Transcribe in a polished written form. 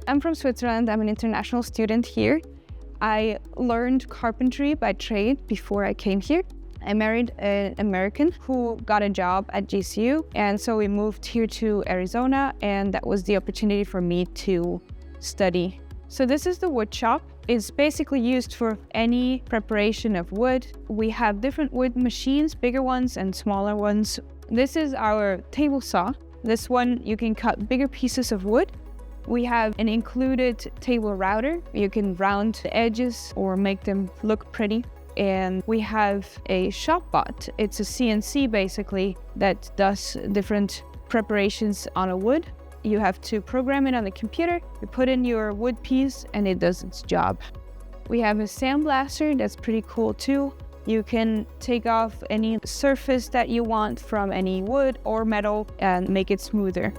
I'm from Switzerland. I'm an international student here. I learned carpentry by trade before I came here. I married an American who got a job at GCU, and so we moved here to Arizona, and that was the opportunity for me to study. So this is the wood shop. It's basically used for any preparation of wood. We have different wood machines, bigger ones and smaller ones. This is our table saw. This one, you can cut bigger pieces of wood. We have an included table router. You can round the edges or make them look pretty. And we have a shop bot. It's a CNC basically that does different preparations on a wood. You have to program it on the computer, you put in your wood piece and it does its job. We have a sandblaster that's pretty cool too. You can take off any surface that you want from any wood or metal and make it smoother.